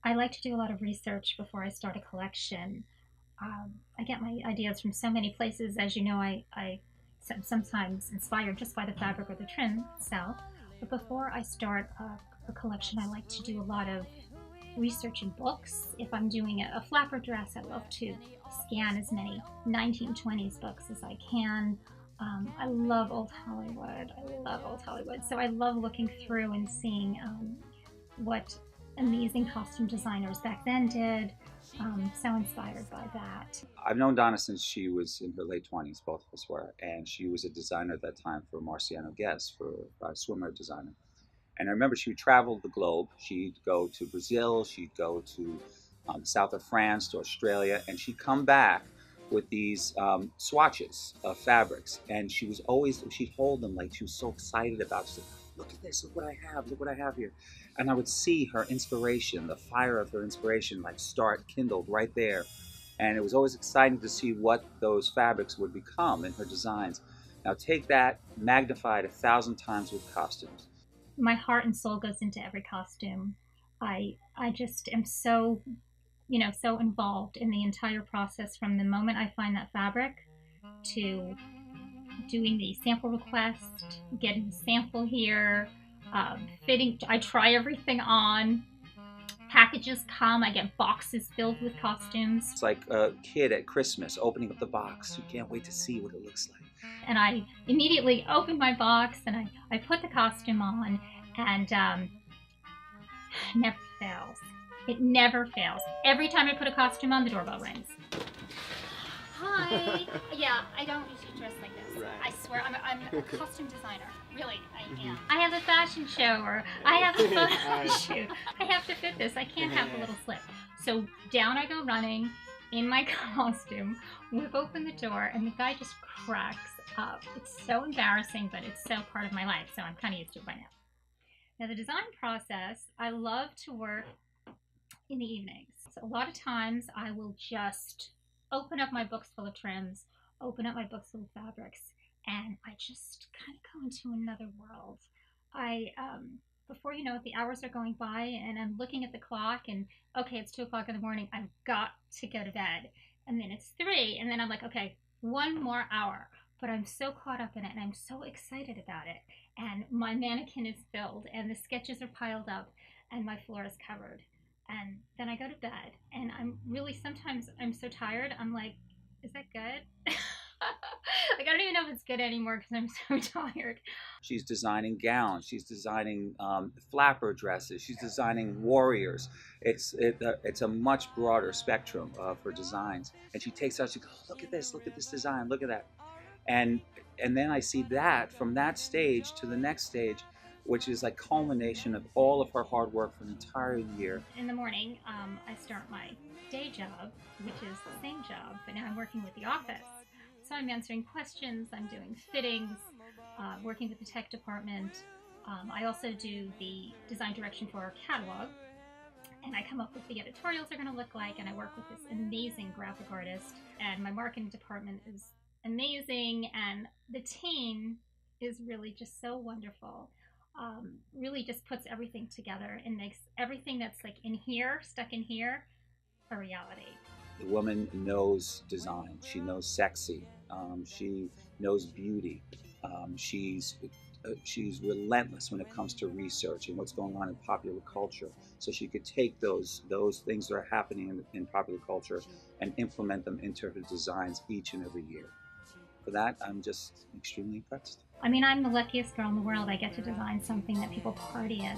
I like to do a lot of research before I start a collection. I get my ideas from so many places. As you know, I sometimes inspired just by the fabric or the trim itself. But before I start a collection, I like to do a lot of research in books. If I'm doing a flapper dress, I love to scan as many 1920s books as I can. I love old Hollywood. I love old Hollywood. So I love looking through and seeing what amazing costume designers back then did. So inspired by that. I've known Donna since she was in her late 20s, both of us were, and she was a designer at that time for Marciano Guess, for a swimwear designer. And I remember she would travel the globe. She'd go to Brazil, she'd go to the south of France, to Australia, and she'd come back with these swatches of fabrics. And she was always, she'd hold them like she was so excited about it. She'd say, look at this, look what I have here. And I would see her inspiration, the fire of her inspiration, like start kindled right there. And it was always exciting to see what those fabrics would become in her designs. Now take that magnified 1,000 times with costumes. My heart and soul goes into every costume. I just am so, so involved in the entire process from the moment I find that fabric to doing the sample request, getting the sample here, fitting. I try everything on. Packages come. I get boxes filled with costumes. It's like a kid at Christmas opening up the box. You can't wait to see what it looks like. And I immediately open my box and I put the costume on, and never fails. It never fails. Every time I put a costume on, the doorbell rings. Hi. Yeah, I don't usually dress like this. Right. I swear, I'm a costume designer. Really, I am. I have a fashion show, or I have a photo shoot. I have to fit this. I can't have a little slip. So down I go running in my costume, whip open the door, and the guy just cracks up. It's so embarrassing, but it's so part of my life, so I'm kind of used to it by now. Now, the design process, I love to work in the evenings. So a lot of times I will just open up my books full of trims, open up my books full of fabrics, and I just kind of go into another world. Before you know it, the hours are going by, and I'm looking at the clock, and okay, it's 2 o'clock in the morning. I've got to go to bed. And then it's 3, and then I'm like, okay, 1 more hour. But I'm so caught up in it, and I'm so excited about it. And my mannequin is filled, and the sketches are piled up, and my floor is covered. And then I go to bed, and sometimes I'm so tired, I'm like, is that good? Like, I don't even know if it's good anymore because I'm so tired. She's designing gowns. She's designing flapper dresses. She's designing warriors. It's a much broader spectrum of her designs. And she takes out. She goes, look at this design. Look at that. And then I see that from that stage to the next stage, which is like culmination of all of her hard work for an entire year. In the morning, I start my day job, which is the same job, but now I'm working with the office. So I'm answering questions, I'm doing fittings, working with the tech department. I also do the design direction for our catalog, and I come up with what the editorials are going to look like, and I work with this amazing graphic artist, and my marketing department is amazing, and the team is really just so wonderful. Really just puts everything together and makes everything that's like in here, stuck in here, a reality. The woman knows design. She knows sexy. She knows beauty. She's relentless when it comes to research and what's going on in popular culture. So she could take those things that are happening in popular culture and implement them into her designs each and every year. For that, I'm just extremely impressed. I mean, I'm the luckiest girl in the world. I get to design something that people party in.